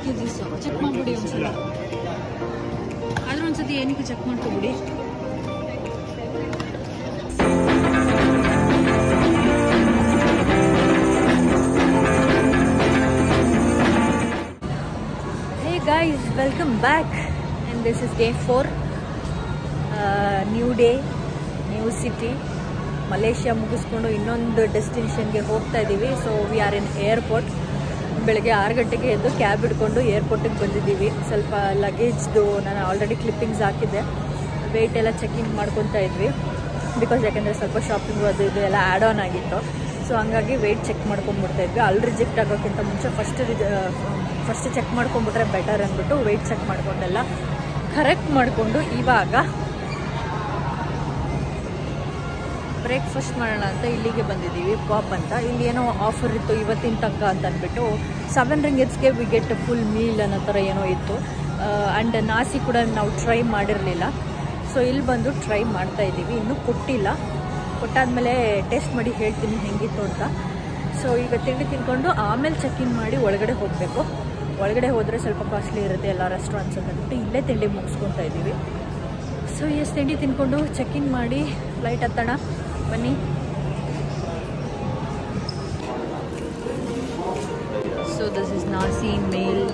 Kgs check ಮಾಡ್ಬಿಡಿ ಒಂದ್ಸಲ. ಆದ್ರೂ ಒಂದ್ಸತಿ ಏನಕ್ಕೆ check ಮಾಡ್ಕೊಬಿಡಿ. Hey guys, welcome back and this is day 4. New day, new city. Malaysia ಮುಗಿಸ್ಕೊಂಡು ಇನ್ನೊಂದು ಡೆಸ್ಟಿನೇಷನ್ಗೆ ಹೋಗ್ತಾ ಇದ್ದೀವಿ. So we are in airport. ಬೆಳಗ್ಗೆ 6 ಗಂಟೆಗೆ ಎದ್ದು ಕ್ಯಾಬ್ ಹಿಡ್ಕೊಂಡು ಏರ್ಪೋರ್ಟಿಗೆ ಬಂದಿದ್ದೀವಿ. ಸ್ವಲ್ಪ ಲಗೇಜ್ದು ನಾನು ಆಲ್ರೆಡಿ ಕ್ಲಿಪ್ಪಿಂಗ್ಸ್ ಹಾಕಿದ್ದೆ. ವೆಯ್ಟ್ ಎಲ್ಲ ಚೆಕಿಂಗ್ ಮಾಡ್ಕೊತಾ ಇದ್ವಿ. ಬಿಕಾಸ್ ಯಾಕೆಂದರೆ ಸ್ವಲ್ಪ ಶಾಪಿಂಗು ಅದು ಇದು ಎಲ್ಲ ಆ್ಯಡ್ ಆನ್ ಆಗಿತ್ತು. ಸೊ ಹಂಗಾಗಿ ವೆಯ್ಟ್ ಚೆಕ್ ಮಾಡ್ಕೊಂಡ್ಬಿಡ್ತಾ ಇದ್ವಿ. ಅಲ್ಲಿ ರಿಜೆಕ್ಟ್ ಆಗೋಕ್ಕಿಂತ ಮುಂಚೆ ಫಸ್ಟ್ ಚೆಕ್ ಮಾಡ್ಕೊಂಡ್ಬಿಟ್ರೆ ಬೆಟರ್ ಅಂದ್ಬಿಟ್ಟು ವೆಯ್ಟ್ ಚೆಕ್ ಮಾಡ್ಕೊಂಡೆಲ್ಲ ಕರೆಕ್ಟ್ ಮಾಡಿಕೊಂಡು ಇವಾಗ ಬ್ರೇಕ್ಫಾಸ್ಟ್ ಮಾಡೋಣ ಅಂತ ಇಲ್ಲಿಗೆ ಬಂದಿದ್ದೀವಿ. ಪಾಪ್ ಅಂತ. ಇಲ್ಲಿ ಏನೋ ಆಫರ್ ಇತ್ತು ಇವತ್ತಿನ ತನಕ ಅಂತ ಅಂದ್ಬಿಟ್ಟು 7 ರಿಂಗಿಟ್ಸ್ಗೆ ವಿ ಗೆಟ್ ಫುಲ್ ಮೀಲ್ ಅನ್ನೋ ಥರ ಏನೋ ಇತ್ತು. ಆ್ಯಂಡ್ ನಾಸಿ ಕೂಡ ನಾವು ಟ್ರೈ ಮಾಡಿರಲಿಲ್ಲ. ಸೊ ಇಲ್ಲಿ ಬಂದು ಟ್ರೈ ಮಾಡ್ತಾ ಇದ್ದೀವಿ. ಇನ್ನೂ ಕೊಟ್ಟಿಲ್ಲ. ಕೊಟ್ಟಾದ್ಮೇಲೆ ಟೇಸ್ಟ್ ಮಾಡಿ ಹೇಳ್ತೀನಿ ಹೆಂಗಿತ್ತು ಅಂತ. ಸೊ ಈಗ ತಿಂಡಿ ತಿನ್ಕೊಂಡು ಆಮೇಲೆ ಚೆಕ್ ಇನ್ ಮಾಡಿ ಒಳಗಡೆ ಹೋಗಬೇಕು. ಒಳಗಡೆ ಹೋದರೆ ಸ್ವಲ್ಪ ಕಾಸ್ಟ್ಲಿ ಇರುತ್ತೆ ಎಲ್ಲ ರೆಸ್ಟೋರೆಂಟ್ಸ್ ಅಂತ ಅಂದ್ಬಿಟ್ಟು ಇಲ್ಲೇ ತಿಂಡಿ ಮುಗಿಸ್ಕೊತಾ ಇದ್ದೀವಿ. ಸೊ ತಿಂಡಿ ತಿನ್ಕೊಂಡು ಚೆಕ್ ಇನ್ ಮಾಡಿ ಫ್ಲೈಟ್ ಹತ್ತೋಣ ಬನ್ನಿ. ಸೊ ದಿಸ್ ಇಸ್ ನಾಸಿ ಮೇಲ್.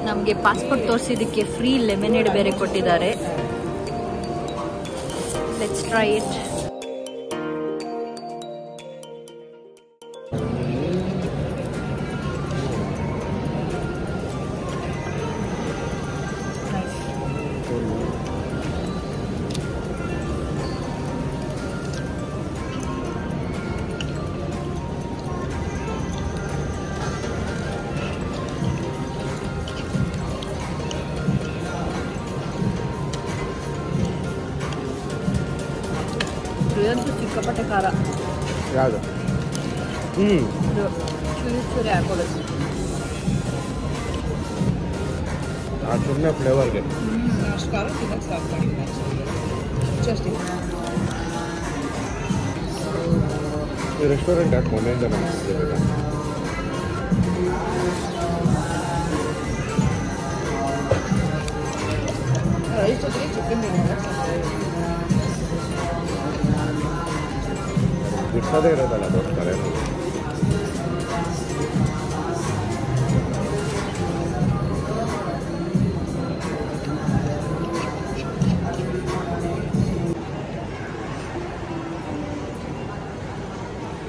ನಮಗೆ ಪಾಸ್ಪೋರ್ಟ್ ತೋರಿಸಿದ್ದಕ್ಕೆ ಫ್ರೀ ಲೆಮನೇಡ್ ಬೇರೆ ಕೊಟ್ಟಿದ್ದಾರೆ. Let's try it. ಇದಂತೂ ಸಿಕ್ಕಾಪಟ್ಟೆ ಖಾರ. ಯಾವುದು? ಚೂರಿ ಹಾಕೋದು ಸುಮ್ಮನೆ ಫ್ಲೇವರ್ಗೆ. ಅಷ್ಟು ಖಾರ ತಿನ್ನಕ್ಕೆ ಸ್ಟಾರ್ಟ್ ಮಾಡಿಲ್ಲ. ಜಸ್ಟ್ ಈ ರೆಸ್ಟೋರೆಂಟ್ ಯಾಕೆ ಮೊನ್ನೆಯಿಂದ ನಮ್ಗೆ ಸಿಗಲಿಲ್ಲ? ರೈಸ್ ಜೊತೆಗೆ ಚಿಕನ್ ಬಿಡ್ಸೋದೇ ಇರೋದಲ್ಲ ದೊಡ್ಡ ಕರೆ.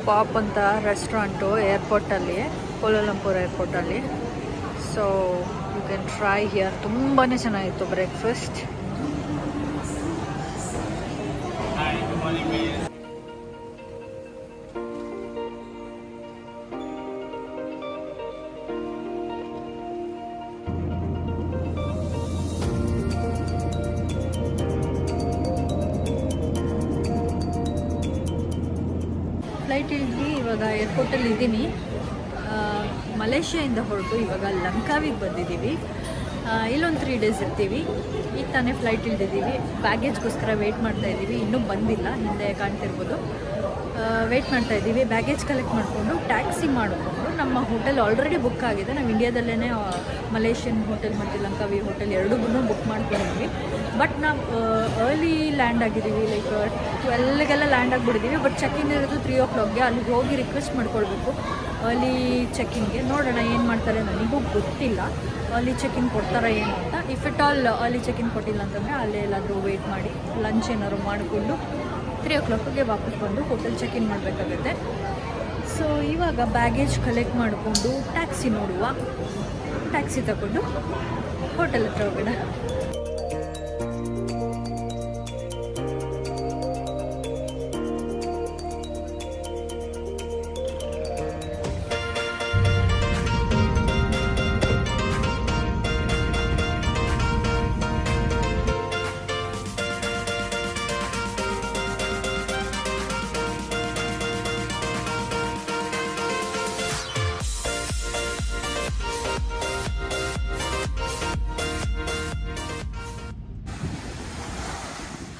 ಪಾಪ್ ಅಂತ ರೆಸ್ಟೋರೆಂಟು ಏರ್ಪೋರ್ಟಲ್ಲಿ, ಕೋಲಾಲಂಪುರ್ ಏರ್ಪೋರ್ಟಲ್ಲಿ. So you can try here. ತುಂಬಾ ಚೆನ್ನಾಗಿತ್ತು ಬ್ರೇಕ್ಫಾಸ್ಟ್. ಫ್ಲೈಟ್ ಇಳಿದ್ವಿ. ಇವಾಗ ಏರ್ಪೋರ್ಟಲ್ಲಿ ಇದ್ದೀನಿ. ಮಲೇಷ್ಯಾದಿಂದ ಹೊರಟು ಇವಾಗ ಲಂಕಾವಿಗೆ ಬಂದಿದ್ದೀವಿ. ಇಲ್ಲೊಂದು 3 ಡೇಸ್ ಇರ್ತೀವಿ. ಈಗ ತಾನೇ ಫ್ಲೈಟ್ ಇಳಿದಿದ್ದೀವಿ. ಬ್ಯಾಗೇಜ್ಗೋಸ್ಕರ ವೆಯ್ಟ್ ಮಾಡ್ತಾ ಇದ್ದೀವಿ. ಇನ್ನೂ ಬಂದಿಲ್ಲ, ಹಿಂದೆ ಕಾಣ್ತಿರ್ಬೋದು. ವೆಯ್ಟ್ ಮಾಡ್ತಾ ಇದ್ದೀವಿ. ಬ್ಯಾಗೇಜ್ ಕಲೆಕ್ಟ್ ಮಾಡಿಕೊಂಡು ಟ್ಯಾಕ್ಸಿ ಮಾಡಿಕೊಂಡು ನಮ್ಮ ಹೋಟೆಲ್ ಆಲ್ರೆಡಿ ಬುಕ್ ಆಗಿದೆ. ನಾವು ಇಂಡಿಯಾದಲ್ಲೇ ಮಲೇಷಿಯನ್ ಹೋಟೆಲ್ ಮತ್ತು ಲಂಕಾವಿ ಹೋಟೆಲ್ ಎರಡೂ ಬುಕ್ ಮಾಡ್ಕೊಂಡಿದ್ವಿ. ಬಟ್ ನಾವು ಅರ್ಲಿ ಲ್ಯಾಂಡ್ ಆಗಿದ್ದೀವಿ. ಲೈಕ್ 12ಗೆಲ್ಲ ಲ್ಯಾಂಡ್ ಆಗಿಬಿಟ್ಟಿದ್ದೀವಿ. ಬಟ್ ಚೆಕ್-ಇನ್ ಇರೋದು 3 o'clockಗೆ. ಅಲ್ಲಿಗೆ ಹೋಗಿ ರಿಕ್ವೆಸ್ಟ್ ಮಾಡ್ಕೊಳ್ಬೇಕು ಅರ್ಲಿ ಚೆಕ್-ಇನ್ಗೆ. ನೋಡೋಣ ಏನು ಮಾಡ್ತಾರೆ, ನನಗೂ ಗೊತ್ತಿಲ್ಲ ಅರ್ಲಿ ಚೆಕ್-ಇನ್ ಕೊಡ್ತಾರಾ ಏನು ಅಂತ. ಇಫ್ ಇಟ್ ಆಲ್ ಅರ್ಲಿ ಚೆಕ್-ಇನ್ ಕೊಟ್ಟಿಲ್ಲ ಅಂತಂದರೆ ಅಲ್ಲೇ ಎಲ್ಲಾದರೂ ವೆಯ್ಟ್ ಮಾಡಿ ಲಂಚ್ ಏನಾದ್ರು ಮಾಡಿಕೊಂಡು 3 o'clockಗೆ ವಾಪಸ್ ಬಂದು ಹೋಟೆಲ್ ಚೆಕ್-ಇನ್ ಮಾಡಬೇಕಾಗುತ್ತೆ. ಸೊ ಇವಾಗ ಬ್ಯಾಗೇಜ್ ಕಲೆಕ್ಟ್ ಮಾಡಿಕೊಂಡು ಟ್ಯಾಕ್ಸಿ ನೋಡುವ. ಟ್ಯಾಕ್ಸಿ ತಗೊಂಡು ಹೋಟೆಲ್ ಹತ್ರ ಹೋಗೋಣ.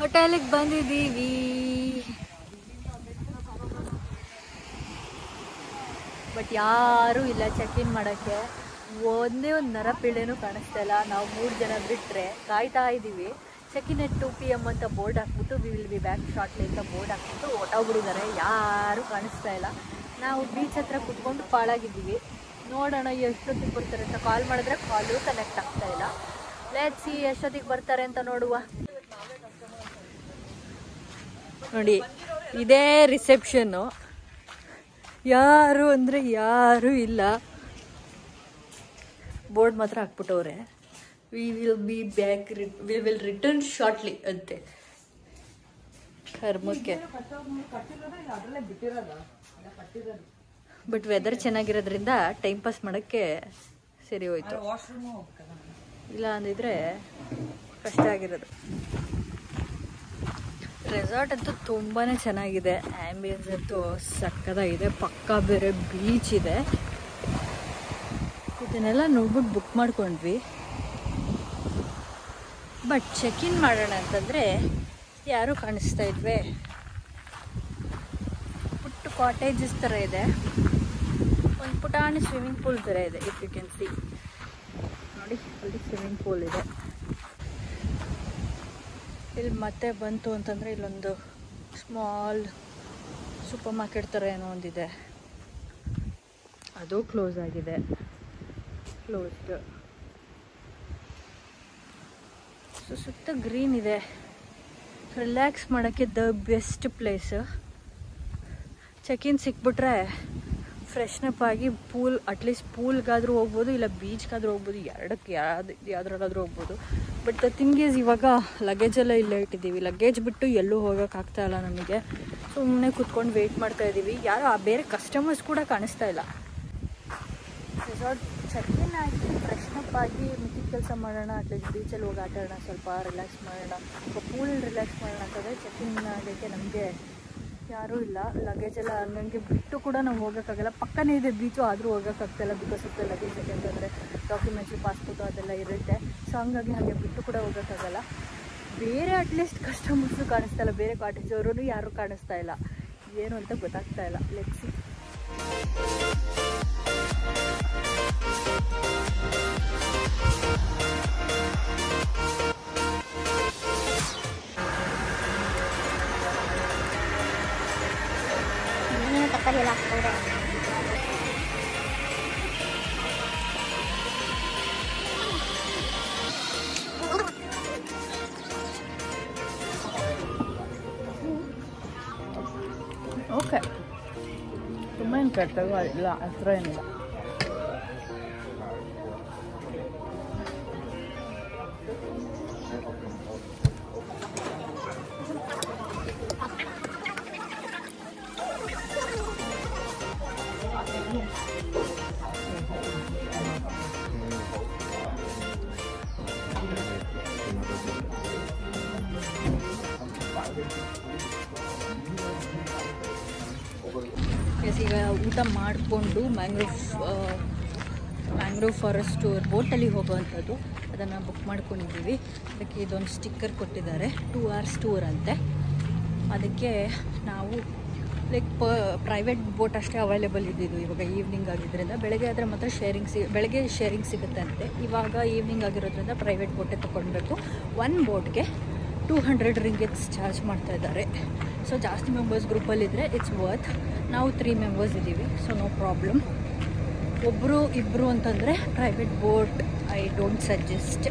ಹೋಟೆಲಿಗೆ ಬಂದಿದ್ದೀವಿ. ಬಟ್ ಯಾರೂ ಇಲ್ಲ ಚೆಕ್ ಇನ್ ಮಾಡೋಕ್ಕೆ. ಒಂದೇ ಒಂದು ನರಪಿಳ್ಳೆನೂ ಕಾಣಿಸ್ತಾ ಇಲ್ಲ. ನಾವು 3 ಜನ ಬಿಟ್ಟರೆ ಕಾಯ್ತಾ ಇದ್ದೀವಿ. ಚೆಕ್ ಇನ್ ಎಟ್ 2 PM ಅಂತ ಬೋರ್ಡ್ ಹಾಕ್ಬಿಟ್ಟು we will be back shortly ಅಂತ ಬೋರ್ಡ್ ಹಾಕ್ಬಿಟ್ಟು ಹೊಟ್ಟೋಗ್ಬಿಟ್ಟಿದ್ದಾರೆ. ಯಾರೂ ಕಾಣಿಸ್ತಾ ಇಲ್ಲ. ನಾವು ಬೀಚ್ ಹತ್ರ ಕುತ್ಕೊಂಡು ಪಾಳಾಗಿದ್ದೀವಿ. ನೋಡೋಣ ಎಷ್ಟೊತ್ತಿಗೆ ಬರ್ತಾರೆ ಅಂತ. ಕಾಲ್ ಮಾಡಿದ್ರೆ ಕಾಲು ಕನೆಕ್ಟ್ ಆಗ್ತಾ ಇಲ್ಲ. ಲೆಟ್ಸ್ ಸಿ ಎಷ್ಟೊತ್ತಿಗೆ ಬರ್ತಾರೆ ಅಂತ ನೋಡುವ. ನೋಡಿ ಇದೇ ರಿಸೆಪ್ಷನ್ನು. ಯಾರು ಅಂದರೆ ಯಾರೂ ಇಲ್ಲ. ಬೋರ್ಡ್ ಮಾತ್ರ ಹಾಕ್ಬಿಟ್ಟವ್ರೆ ವಿ ವಿಲ್ ರಿಟರ್ನ್ ಶಾರ್ಟ್ಲಿ ಅಂತೆ. ಕರ್ಮಕ್ಕೆ. ಬಟ್ ವೆದರ್ ಚೆನ್ನಾಗಿರೋದ್ರಿಂದ ಟೈಮ್ ಪಾಸ್ ಮಾಡೋಕ್ಕೆ ಸರಿ ಹೋಯ್ತು. ಇಲ್ಲ ಅಂದಿದ್ರೆ ಕಷ್ಟ ಆಗಿರೋದು. ರೆಸಾರ್ಟ್ ಅಂತೂ ತುಂಬಾ ಚೆನ್ನಾಗಿದೆ. ಆ್ಯಂಬಿಯನ್ಸ್ ಅಂತೂ ಸಕ್ಕತ್ತಾಗಿದೆ. ಪಕ್ಕ ಬೇರೆ ಬೀಚ್ ಇದೆ. ಇದನ್ನೆಲ್ಲ ನೋಡ್ಬಿಟ್ಟು ಬುಕ್ ಮಾಡ್ಕೊಂಡ್ವಿ. ಬಟ್ ಚೆಕ್ ಇನ್ ಮಾಡೋಣ ಅಂತಂದರೆ ಯಾರೂ ಕಾಣಿಸ್ತಾ ಇದ್ವಿ. ಪುಟ್ಟ ಕಾಟೇಜಸ್ ಥರ ಇದೆ. ಒಂದು ಪುಟಾಣಿ ಸ್ವಿಮ್ಮಿಂಗ್ ಪೂಲ್ ಥರ ಇದೆ. ಇಫ್ ಯು ಕ್ಯಾನ್ ಸಿ ನೋಡಿ, ಅಲ್ಲಿ ಸ್ವಿಮ್ಮಿಂಗ್ ಪೂಲ್ ಇದೆ. ಇಲ್ಲಿ ಮತ್ತೆ ಬಂತು ಅಂತಂದರೆ ಇಲ್ಲೊಂದು ಸ್ಮಾಲ್ ಸೂಪರ್ ಮಾರ್ಕೆಟ್ ಥರ ಏನೋ ಒಂದಿದೆ. ಅದು ಕ್ಲೋಸ್ ಆಗಿದೆ. ಕ್ಲೋಸ್ಡ್. ಸೊ ಸುತ್ತ ಗ್ರೀನ್ ಇದೆ. ರಿಲ್ಯಾಕ್ಸ್ ಮಾಡೋಕ್ಕೆ the best place. Check in ಸಿಕ್ಬಿಟ್ರೆ ಫ್ರೆಶ್ನಪ್ ಆಗಿ ಅಟ್ಲೀಸ್ಟ್ ಪೂಲ್ಗಾದರೂ ಹೋಗ್ಬೋದು, ಇಲ್ಲ ಬೀಚ್ಗಾದರೂ ಹೋಗ್ಬೋದು. ಎರಡಕ್ಕೆ ಯಾವುದ್ರಲ್ಲಾದರೂ ಹೋಗ್ಬೋದು. ಬಟ್ ದ ಥಿಂಗ್ ಈಸ್ ಇವಾಗ ಲಗೇಜೆಲ್ಲ ಇಲ್ಲೇ ಇಟ್ಟಿದ್ದೀವಿ. ಲಗೇಜ್ ಬಿಟ್ಟು ಎಲ್ಲೂ ಹೋಗೋಕ್ಕಾಗ್ತಾ ಇಲ್ಲ ನಮಗೆ. ಸುಮ್ಮನೆ ಕೂತ್ಕೊಂಡು ವೆಯ್ಟ್ ಮಾಡ್ತಾಯಿದ್ದೀವಿ. ಯಾರೋ ಬೇರೆ ಕಸ್ಟಮರ್ಸ್ ಕೂಡ ಕಾಣಿಸ್ತಾ ಇಲ್ಲ. ರೆಸಾರ್ಟ್ ಚೆಕ್ ಇನ್ ಆಗಿ ಫ್ರೆಶ್ನಪ್ ಆಗಿ ಮಿಕ್ಕಿದ ಕೆಲಸ ಮಾಡೋಣ. ಅಟ್ಲೀಸ್ಟ್ ಬೀಚಲ್ಲಿ ಹೋಗಿ ಆಟ ಆಡೋಣ, ಸ್ವಲ್ಪ ರಿಲ್ಯಾಕ್ಸ್ ಮಾಡೋಣ, ಪೂಲ್ ರಿಲ್ಯಾಕ್ಸ್ ಮಾಡೋಣ ಅಂತಂದರೆ ಚೆಕ್ ಇನ್ ಆಗೋಕ್ಕೆ ನಮಗೆ ಯಾರೂ ಇಲ್ಲ. ಲಗೇಜ್ ಎಲ್ಲ ನನಗೆ ಬಿಟ್ಟು ಕೂಡ ನಾವು ಹೋಗೋಕ್ಕಾಗಲ್ಲ. ಪಕ್ಕನೇ ಇದೆ ಬೀಚು, ಆದರೂ ಹೋಗೋಕ್ಕಾಗ್ತಾಯಿಲ್ಲ ಬಿಕಾಸ್ ಆಫ್ ದ ಲಗೇಜ್. ಯಾಕೆಂತಂದರೆ ಡಾಕ್ಯುಮೆಂಟ್ಸು, ಪಾಸ್ಪೋರ್ಟು ಅದೆಲ್ಲ ಇರುತ್ತೆ. ಸೊ ಹಂಗಾಗಿ ಹಾಗೆ ಬಿಟ್ಟು ಕೂಡ ಹೋಗೋಕ್ಕಾಗಲ್ಲ. ಬೇರೆ ಅಟ್ಲೀಸ್ಟ್ ಕಸ್ಟಮರ್ಸು ಕಾಣಿಸ್ತಾ ಇಲ್ಲ. ಬೇರೆ ಕಾಟೇಜ್ ಅವರು ಯಾರೂ ಕಾಣಿಸ್ತಾ ಇಲ್ಲ. ಏನು ಅಂತ ಗೊತ್ತಾಗ್ತಾ ಇಲ್ಲ. Let's see. ತಪ್ಪಲಿ ಎಲ್ಲ ಹಾಕ್ಕೊಂಡ್ರೆ ಓಕೆ. ತುಂಬ ಏನು ಕೆಟ್ಟವು ಇಲ್ಲ, ಹತ್ರ ಏನಿಲ್ಲ. ಈಗ ಊಟ ಮಾಡಿಕೊಂಡು ಮ್ಯಾಂಗ್ರೋವ್ ಫಾರೆಸ್ಟ್ ಟೂರ್ ಬೋಟಲ್ಲಿ ಹೋಗೋವಂಥದ್ದು ಅದನ್ನು ಬುಕ್ ಮಾಡ್ಕೊಂಡಿದ್ದೀವಿ. ಅದಕ್ಕೆ ಇದೊಂದು ಸ್ಟಿಕ್ಕರ್ ಕೊಟ್ಟಿದ್ದಾರೆ, 2 hours ಟೂರ್ ಅಂತೆ. ಅದಕ್ಕೆ ನಾವು ಲೈಕ್ ಪ್ರೈವೇಟ್ ಬೋಟ್ ಅಷ್ಟೇ ಅವೈಲೇಬಲ್ ಇದ್ದಿದ್ದು. ಇವಾಗ ಈವ್ನಿಂಗ್ ಆಗಿದ್ದರಿಂದ ಬೆಳಗ್ಗೆ ಆದರೆ ಮಾತ್ರ ಬೆಳಗ್ಗೆ ಶೇರಿಂಗ್ ಸಿಗುತ್ತೆ ಅಂತೆ. ಇವಾಗ ಈವ್ನಿಂಗ್ ಆಗಿರೋದ್ರಿಂದ ಪ್ರೈವೇಟ್ ಬೋಟೇ ತೊಗೊಳ್ಬೇಕು. 1 ಬೋಟ್ಗೆ 200 ರಿಂಗಿಟ್ಸ್ ಚಾರ್ಜ್ ಮಾಡ್ತಾಯಿದ್ದಾರೆ. ಸೊ ಜಾಸ್ತಿ ಮೆಂಬರ್ಸ್ ಗ್ರೂಪಲ್ಲಿದ್ದರೆ ಇಟ್ಸ್ ವರ್ತ್. ನಾವು 3 ಮೆಂಬರ್ಸ್ ಇದ್ದೀವಿ, ಸೊ ನೋ ಪ್ರಾಬ್ಲಮ್. ಒಬ್ಬರು ಇಬ್ಬರು ಅಂತಂದರೆ private boat I don't suggest.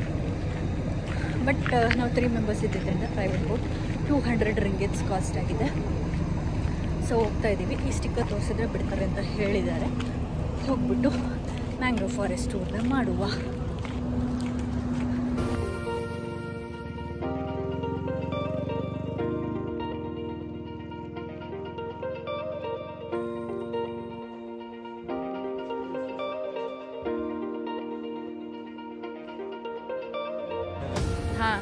But ನಾವು 3 ಮೆಂಬರ್ಸ್ ಇದ್ದಿದ್ದರಿಂದ ಪ್ರೈವೇಟ್ ಬೋಟ್ 200 ರಿಂಗಿಟ್ಸ್ ಕಾಸ್ಟ್ ಆಗಿದೆ. ಸೊ ಹೋಗ್ತಾ ಇದ್ದೀವಿ. ಈ ಸ್ಟಿಕ್ಕರ್ ತೋರಿಸಿದ್ರೆ ಬಿಡ್ತಾರೆ ಅಂತ ಹೇಳಿದ್ದಾರೆ. ಹೋಗ್ಬಿಟ್ಟು ಮ್ಯಾಂಗ್ರೋವ್ ಫಾರೆಸ್ಟ್ ಟೂರ್ನ ಮಾಡುವ. ಹಾಂ,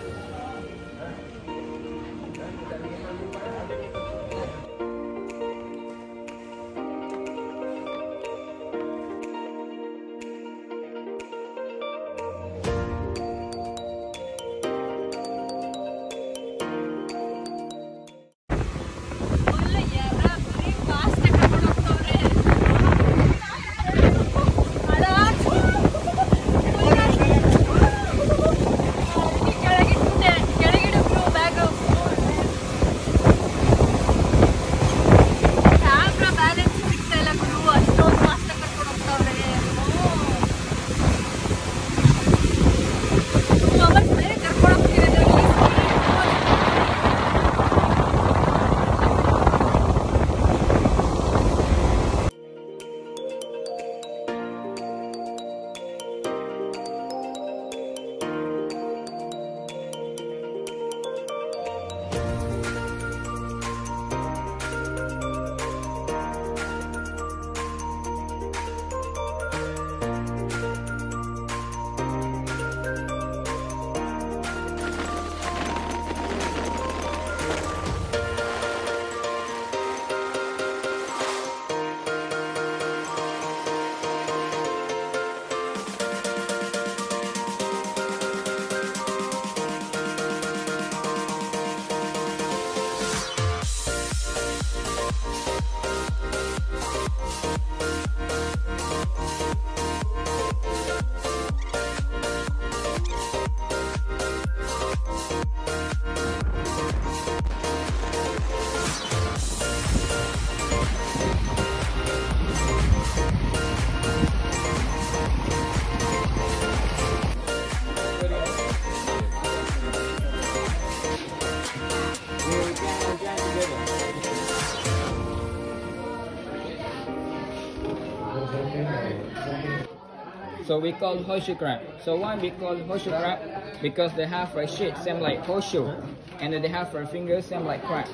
So we call horseshoe crab. So why we call horseshoe crab? Because they have a shape same like horseshoe, and then they have a fingers same like crab.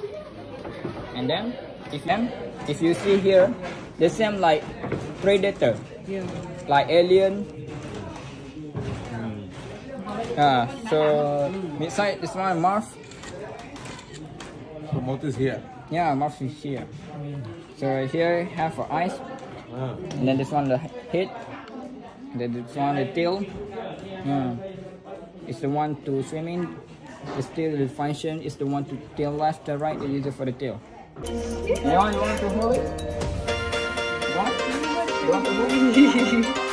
And then if you see here, they same like predator, like alien. So beside this one mouth. The mouth is here. Yeah, mouth is here. So here have eyes, and then this one the head. Then this one the tail. It's the one to swim in. The tail the function is the one to tail left to right. They use it for the tail. You want to hold it? You want to hold it?